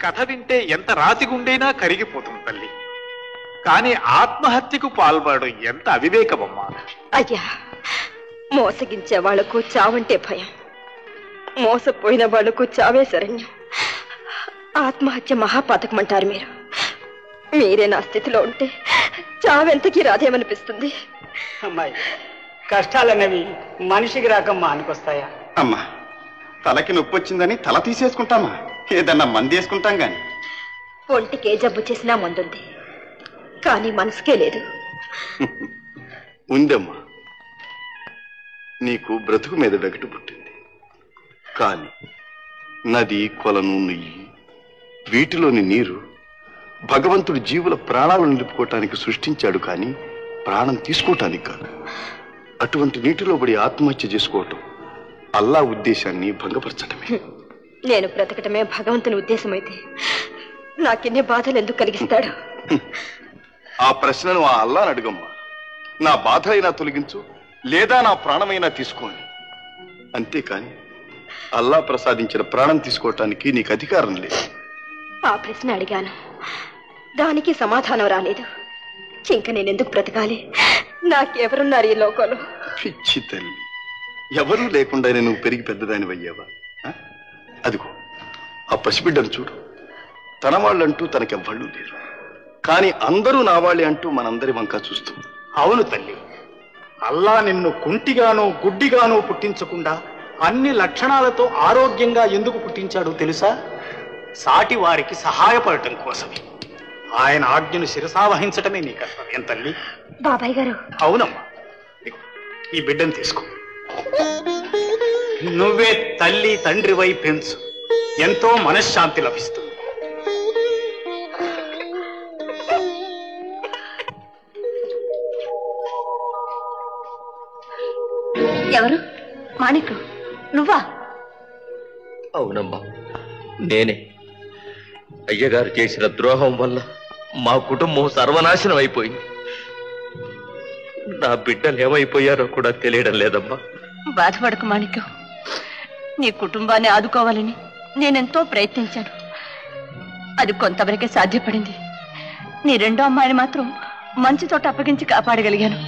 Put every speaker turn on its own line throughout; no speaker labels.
కథ వింటే ఎంత రాతిగుండైనా కరిగిపోతుంది తల్లి. కాని ఆత్మహత్యకు పాల్పడడం ఎంత అవివేకమమ్మా.
అయ్యా, మోసగించే వాళ్లకు చావంటే భయం, మోసపోయిన వాళ్లకు చావే శరణ్యం. ఆత్మహత్య మహాపాతకం అంటారు మీరు. మీరే నా స్థితిలో ఉంటే చావెంతకీ రాదేమనిపిస్తుంది.
అమ్మాయి, కష్టాలనేవి మనిషికి రాకమ్మా అనికొస్తాయా?
అమ్మా, తలకి నొప్పి వచ్చిందని తల తీసేసుకుంటామా? ఏదన్నా మంది వేసుకుంటాం గాని.
ఒంటికే జబ్బు చేసినా మందుంది, కానీ మనసుకే లేదు.
ఉందమ్మా, నీకు బ్రతుకు మీద వెగటు పుట్టింది. కానీ నది, కొలను, నెయ్యి వీటిలోని నీరు భగవంతుడు జీవుల ప్రాణాలను నిలుపుకోవటానికి సృష్టించాడు, కానీ ప్రాణం తీసుకోవటానికి కాదు. అటువంటి నీటిలో పడి ఆత్మహత్య చేసుకోవటం అల్లా ఉద్దేశాన్ని భంగపరచటమే.
నేను బ్రతకటమే భగవంతుని ఉద్దేశమైతే నాకెన్ని బాధలు ఎందుకు కలిగిస్తాడు?
ఆ ప్రశ్నను ఆ అల్లాని అడుగమ్మా. నా బాధ అయినా తొలగించు, లేదా నా ప్రాణమైనా తీసుకోని. అంతేకాని అల్లా ప్రసాదించిన ప్రాణం తీసుకోవటానికి నీకు అధికారం లేదు.
ఆ ప్రశ్న అడిగాను, దానికి సమాధానం రాలేదు. ఇంక నేనెందుకు బ్రతకాలి? నాకెవరున్నారు ఈ లోకంలో?
పిచ్చి తల్లి, ఎవరూ లేకుండా నువ్వు పెరిగి పెద్దదాని అయ్యావా? అదిగో ఆ పసిబిడ్డను చూడు. తన వాళ్ళంటూ తనకెవ్వళ్ళు లేరు, కానీ అందరూ నా వాళ్ళే అంటూ మనందరి వంక చూస్తుంది.
అవును తల్లి, అల్లా నిన్ను కుంటిగానూ గుడ్డిగానూ పుట్టించకుండా అన్ని లక్షణాలతో ఆరోగ్యంగా ఎందుకు పుట్టించాడో తెలుసా? సాటి వారికి సహాయపడటం కోసమే. ఆయన ఆజ్ఞను శిరసావహించటమే నీ కర్తవ్యం తల్లి.
బాబాయ్ గారు.
అవునమ్మా, ఈ బిడ్డను తీసుకో. నువ్వే తల్లి తండ్రివై పెంచు, ఎంతో మనశ్శాంతి లభిస్తుంది.
ఎవరు? మాణిక్కు, నువ్వా?
అవునమ్మా, నేనే. అయ్యగారు చేసిన ద్రోహం వల్ల మా కుటుంబం సర్వనాశనం అయిపోయింది. నా బిడ్డలు ఏమైపోయారో కూడా తెలియడం లేదమ్మా.
బాధపడకు మాణిక్యం, నీ కుటుంబాన్ని ఆదుకోవాలని నేనెంతో ప్రయత్నించాను. అది కొంతవరకే సాధ్యపడింది. నీ రెండో అమ్మాయిని మాత్రం మంచి చోట అప్పగించి కాపాడగలిగాను.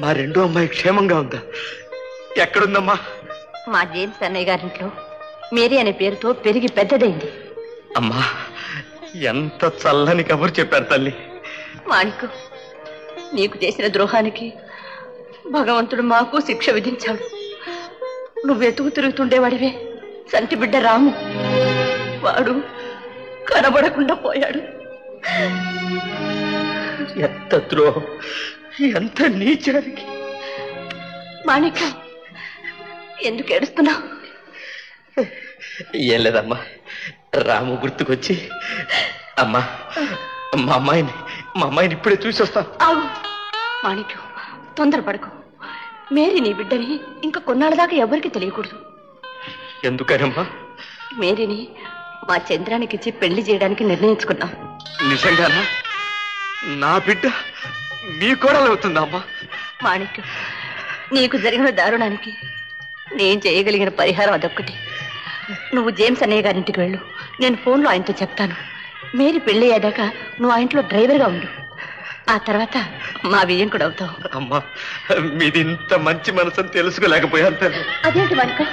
మా రెండో అమ్మాయి క్షేమంగా ఉందా? ఎక్కడుందమ్మా?
మా జేమ్స్ అన్నయ్య గారింట్లో మేరీ అనే పేరుతో పెరిగి పెద్దదైంది.
అమ్మా, ఎంత చల్లని కబురు చెప్పారు తల్లి.
మాణిక్కు, నీకు చేసిన ద్రోహానికి భగవంతుడు మాకు శిక్ష విధించాడు. నువ్వెతుకు తిరుగుతుండేవాడివే సంటి బిడ్డ రాము, వాడు కనబడకుండా పోయాడు.
ఎంత ద్రోహం, ఎంత నీచానికి!
మాణిక్యం, ఎందుకు ఏడుస్తున్నావు?
ఏం లేదమ్మా, రాము గుర్తుకొచ్చి. అమ్మా, మా అమ్మాయిని ఇప్పుడే చూసి వస్తాను.
ఆగు మాణిక్యం, తొందరపడకు. మేరీ నీ బిడ్డని ఇంకా కొన్నాళ్ళ దాకా ఎవరికి తెలియకూడదు.
ఎందుకనమ్మా?
మేరీని మా చంద్రానికి ఇచ్చి పెళ్లి చేయడానికి నిర్ణయించుకున్నాం.
నిజంగానా? నా బిడ్డ మీ కోడలు అవుతుందా అమ్మా?
మాణిక్యం, నీకు జరిగిన దారుణానికి నేను చేయగలిగిన పరిహారం అదొక్కటి. నువ్వు జేమ్స్ అన్నయ్య గారింటికి వెళ్ళు, నేను ఫోన్లో ఆయనతో చెప్తాను. మేరీ పెళ్లి అయ్యాక నువ్వు ఆ ఇంట్లో డ్రైవర్గా ఉండు. ఆ తర్వాత మా బియ్యం కూడా అవుతావు.
అమ్మా, మీది ఇంత మంచి మనసుని తెలుసుకోలేకపోయాను.
అదేంటి మాణిక్యం?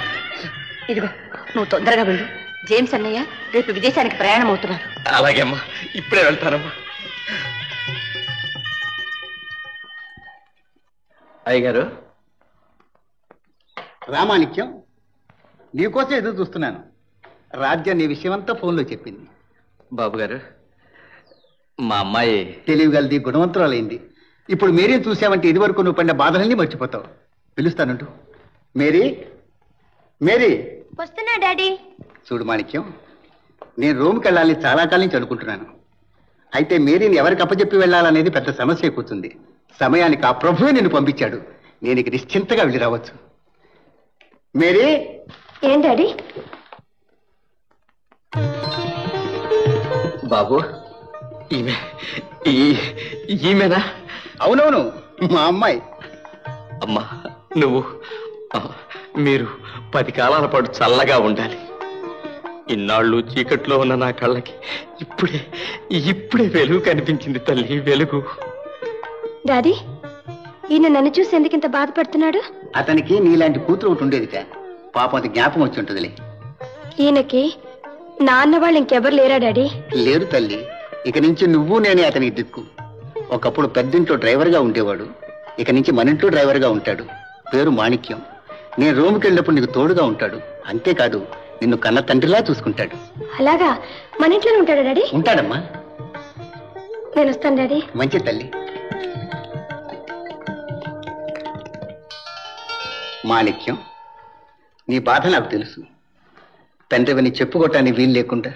ఇదిగో, నువ్వు తొందరగా వెళ్ళు. జేమ్స్ అన్నయ్య రేపు విదేశానికి ప్రయాణం అవుతున్నారు.
అలాగే అమ్మా, ఇప్పుడే వెళ్తానమ్మా.
అయ్యగారు.
రామాణిక్యం, నీకోసం ఎదురు చూస్తున్నాను. రాజ్య నీ విషయమంతా ఫోన్లో చెప్పింది.
బాబు గారు, మా అమ్మాయి
తెలివిగలది, గుణవంతురాలైంది. ఇప్పుడు మేరీని చూసావంటే ఇది వరకు నువ్వు పడిన బాధలన్నీ మర్చిపోతావు. పిలుస్తానంటూ. Mary, Mary.
వస్తున్నా డాడీ.
చూడు మాణిక్యం, నేను రూమ్కి వెళ్ళాలని చాలా కాలం నుంచి అనుకుంటున్నాను. అయితే మేరీని ఎవరికి అప్పచెప్పి వెళ్ళాలనేది పెద్ద సమస్య కూర్చుంది. సమయానికి ఆ ప్రభువే నిన్ను పంపించాడు. నేను ఇక నిశ్చింతగా వెళ్ళి రావచ్చు. మేరీ.
ఏం డాడీ?
బాబు, ఈమెనా?
అవునవును, మా అమ్మాయి.
అమ్మా, మీరు 10 కాలాల పాటు చల్లగా ఉండాలి. ఇన్నాళ్ళు చీకట్లో ఉన్న నా కళ్ళకి ఇప్పుడే వెలుగు కనిపించింది తల్లి, వెలుగు.
డాడీ, ఈయన నన్ను చూసి ఎందుకు ఇంత బాధపడుతున్నాడు?
అతనికి నీలాంటి కూతురు ఒకటి ఉండేదిట. పాపం అది జ్ఞాపకం వచ్చి ఉంటుందిలే.
ఈయనకి నాన్న వాళ్ళు ఇంకెవరు లేరా డాడీ?
లేరు తల్లి. ఇక నుంచి నువ్వు నేనే అతనికి దిక్కు. ఒకప్పుడు పెద్దింట్లో డ్రైవర్గా ఉండేవాడు, ఇక నుంచి మన ఇంట్లో డ్రైవర్గా ఉంటాడు. పేరు మాణిక్యం. నేను రూమ్కి వెళ్ళినప్పుడు నీకు తోడుగా ఉంటాడు. అంతేకాదు, నిన్ను కన్న తండ్రిలా చూసుకుంటాడు.
అలాగా? మన ఇంట్లోనే ఉంటాడా డాడీ?
ఉంటాడమ్మా.
నేను వస్తాను డాడీ.
మంచి తల్లి. మాణిక్యం, నీ బాధ నాకు తెలుసు. తండ్రివని చెప్పుకోవటానికి వీలు లేకుండా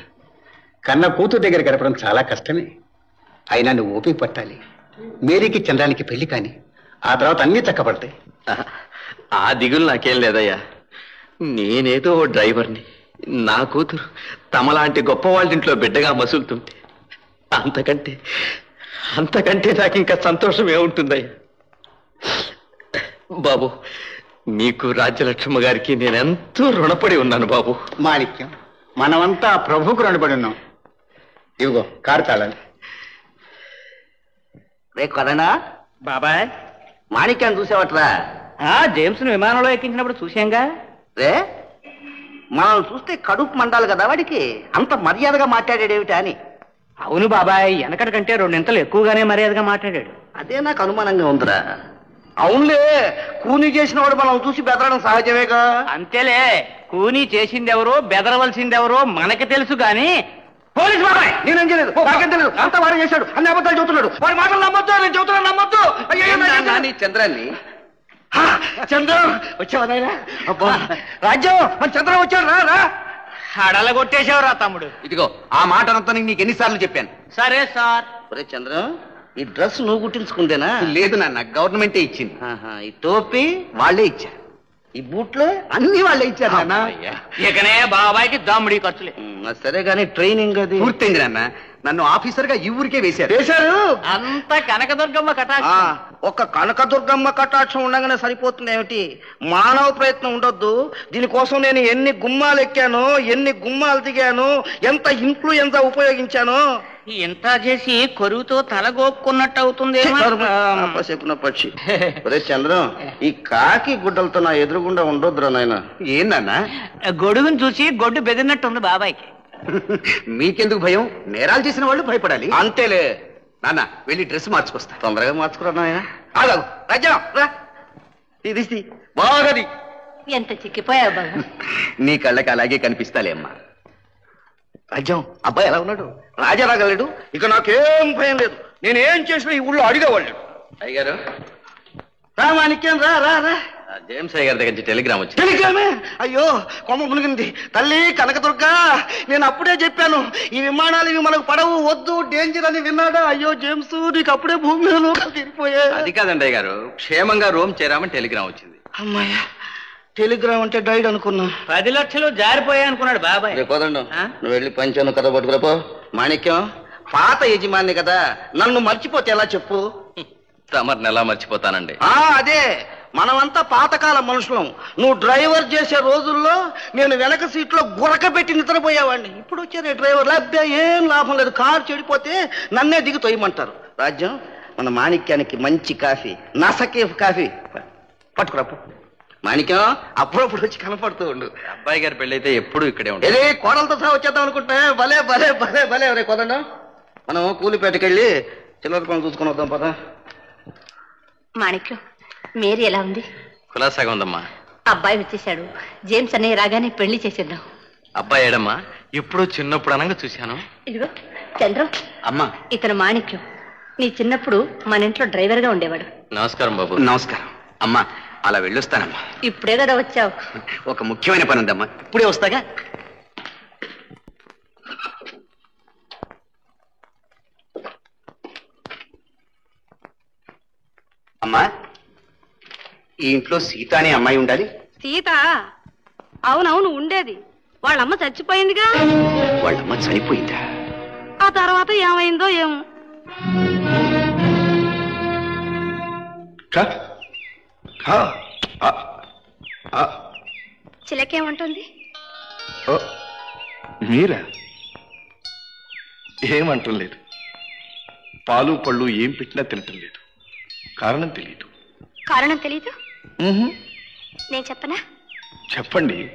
కన్న కూతురు దగ్గర గడపడం చాలా కష్టమే. అయినా నువ్వు ఓపిక పట్టాలి. మేరీకి చంద్రానికి పెళ్లి కాని, ఆ తర్వాత అన్నీ చక్కబడతాయి.
ఆ దిగులు నాకేం లేదయ్యా. నేనేదో ఓ డ్రైవర్ని, నా కూతురు తమలాంటి గొప్ప వాళ్ళింట్లో బిడ్డగా మసులుతుంటే అంతకంటే నాకు ఇంకా సంతోషం ఏముంటుందయ్యా. బాబు, మీకు రాజ్యలక్ష్మ గారికి నేనెంతో రుణపడి ఉన్నాను బాబు.
మాణిక్యం, మనమంతా ప్రభువుకు రుణపడి ఉన్నాం. ఇదిగో కారు తాళాలి.
రే కొరనా
బాబాయ్,
మాణిక్యాన్ని చూసావట్రా?
జేమ్స్ విమానంలో ఎక్కించినప్పుడు చూశాంగా.
రే, మనం చూస్తే కడుపు మండాలి కదా వాడికి, అంత మర్యాదగా మాట్లాడాడేమిటా అని.
అవును బాబాయ్, వెనకటి కంటే 2 ఇంతలు ఎక్కువగానే మర్యాదగా మాట్లాడాడు.
అదే నాకు అనుమానంగా ఉందిరా. అవునులే, కూని చేసిన వాడు మనం చూసి బెదరడం సహజమేగా.
అంతేలే, కూనీ చేసిందెవరో బెదరవలసిందెవరో మనకి తెలుసు గాని.
పోలీసు బాబాయ్, నేనేం చేయలేదు, నాకేం తెలియదు. అంతా వాడు చేశాడు, అన్ని అబద్ధాలు చెబుతున్నాడు. వాడి మాటలు నమ్మొద్దు, నేను చెబుతున్నాను నమ్మొద్దు.
చంద్రాన్ని
చంద్రం వచ్చావా నాయనా? అబ్బా రాజ్యం, మన చంద్రం వచ్చాడు. రా రా.
అడల కొట్టేశావురా తమ్ముడు.
ఇదిగో ఆ మాట అంతా నీకు ఎన్నిసార్లు చెప్పాను.
సరే సార్.
ఒరే చంద్రం, ఈ డ్రెస్ నువ్వు కుట్టించుకుందేనా?
లేదు నాన్న, గవర్నమెంటే ఇచ్చింది.
ఈ టోపీ వాళ్ళే ఇచ్చారు, ఈ బూట్లు అన్ని వాళ్ళే ఇచ్చారు నాన్న.
ఇకనే బాబాయ్కి దమ్ముడి ఖర్చులే.
సరే గానీ ట్రైనింగ్ అది
పూర్తయింది నాన్న. నన్ను ఆఫీసర్ గా ఈ ఊరికే వేశారు.
అంత కనకదుర్గమ్మ కటాక్ష.
ఒక కనకదుర్గమ్మ కటాక్షం ఉండగానే సరిపోతుంది ఏమిటి? మానవ ప్రయత్నం ఉండొద్దు. దీనికోసం నేను ఎన్ని గుమ్మాలు ఎక్కాను, ఎన్ని గుమ్మాలు దిగాను, ఎంత ఇన్ఫ్లుయెన్సా ఉపయోగించాను.
ఇంత చేసి కొరువుతో తలగోక్కున్నట్టు అవుతుంది.
చెప్పిన పక్షి. ఒరే చంద్రం, ఈ కాకి గుడ్డలతో నా ఎదురుగుండా ఉండొద్దురా నాయన.
ఏందన్నా?
గొడుగును చూసి గొడ్డు బెదిరినట్టుంది బాబాయ్కి.
మీకెందుకు భయం? నేరాలు చేసిన వాళ్ళు భయపడాలి.
అంతేలే
నాన్న, వెళ్ళి డ్రెస్ మార్చుకొస్తా.
తొందరగా మార్చుకురా నాయన. ఆగాగు రాజ్యం, రా. ఇది బాగది.
ఎంత చిక్కిపోయావు బాబు.
నీ కళ్ళకి అలాగే కనిపిస్తాలే అమ్మా.
రాజ్యం, అబ్బాయి ఎలా ఉన్నాడు? రాజా రాగలేడు. ఇక నాకేం భయం లేదు. నేనేం చేసినా ఈ ఊళ్ళో అడిగేవాళ్ళు.
అయ్యగారు,
రా మాణిక్యం, రా రా రా.
జేమ్స్ అయ్య గారి దగ్గర నుంచి టెలిగ్రామ్ వచ్చింది.
టెలిగ్రామే? అయ్యో, కొమ్మ మునిగింది. తల్లి కనకదుర్గ, నేను అప్పుడే చెప్పాను ఈ విమానాలు ఇవి మనకు పడవు, వద్దు, డేంజర్ అని. విన్నాడా? అయ్యో జేమ్స్, నీకు అప్పుడే భూమి మీద లోకాలు తిరిగిపోయా.
అది కాదండి అయ్య గారు, క్షేమంగా రోమ్ చేరామని టెలిగ్రామ్ వచ్చింది.
అమ్మాయ్యా, టెలిగ్రామ్ అంటే డైడ్ అనుకున్నా.
10 లక్షలు జారిపోయా అనుకున్నాడు బాబాయ్.
రేపోదండు, నువ్వు వెళ్ళి పంచాను కథ పట్టుకురాపో. మాణిక్యం, పాత యజమాని కదా, నన్ను మర్చిపోతే ఎలా చెప్పు?
తమర్ని ఎలా మర్చిపోతానండి?
అదే, మనమంతా పాతకాల మనుషులం. నువ్వు డ్రైవర్ చేసే రోజుల్లో నేను వెనక సీట్లో గురక పెట్టి నిద్రపోయేవాడిని. ఇప్పుడు వచ్చే డ్రైవర్ లేకపోతే ఏం లాభం లేదు. కారు చెడిపోతే నన్నే దిగి తొయ్యమంటారు. రాజ్యం, మన మాణిక్యానికి మంచి కాఫీ, నసకేఫ్ కాఫీ పట్టుకురాపు. మాణిక్యం, అప్పుడప్పుడు వచ్చి కనపడుతూ ఉండు.
అబ్బాయి గారి పెళ్ళైతే ఎప్పుడు ఇక్కడే ఉంటుంది.
ఏదే కోడలతో సహా వచ్చేద్దాం అనుకుంటే భలే భలే భలే భలే. రే కొదండా, మనం కూలిపేటకెళ్ళి చిల్లర పనులు చూసుకుని వద్దాం పదా.
మాణిక్యం, మేరీ ఎలా ఉంది?
కులాసాగా ఉందమ్మా.
అబ్బాయి వచ్చేసాడు. జేమ్స్ అన్నయ్య రాగానే పెళ్లి చేసేద్దాం.
అబ్బాయి ఏడమ్మా? ఎప్పుడో చిన్నప్పుడు అనగా చూశాను.
ఇదిగో చంద్రం,
అమ్మా,
ఇతను మాణిక్యం. నీ చిన్నప్పుడు మన ఇంట్లో డ్రైవర్ గా ఉండేవాడు.
నమస్కారం బాబు. నమస్కారం అమ్మా. అలా వెళ్ళొస్తానమ్మా.
ఇప్పుడే కదా వచ్చావు.
ఒక ముఖ్యమైన పని ఉందమ్మా, ఇప్పుడే వస్తాగా. అమ్మా, ఈ ఇంట్లో సీత అనే అమ్మాయి ఉండాలి.
సీత? అవునవును, ఉండేది. వాళ్ళమ్మ చచ్చిపోయిందిగా.
వాళ్ళమ్మ చనిపోయిందా?
ఆ తర్వాత ఏమైందో ఏమో. చిలకేమంటుంది?
మీరా? ఏమంటం లేదు. పాలు పళ్ళు ఏం పెట్టినా తినటం లేదు. కారణం తెలియదు.
కారణం తెలీదు? నేను చెప్పనా?
చెప్పండి.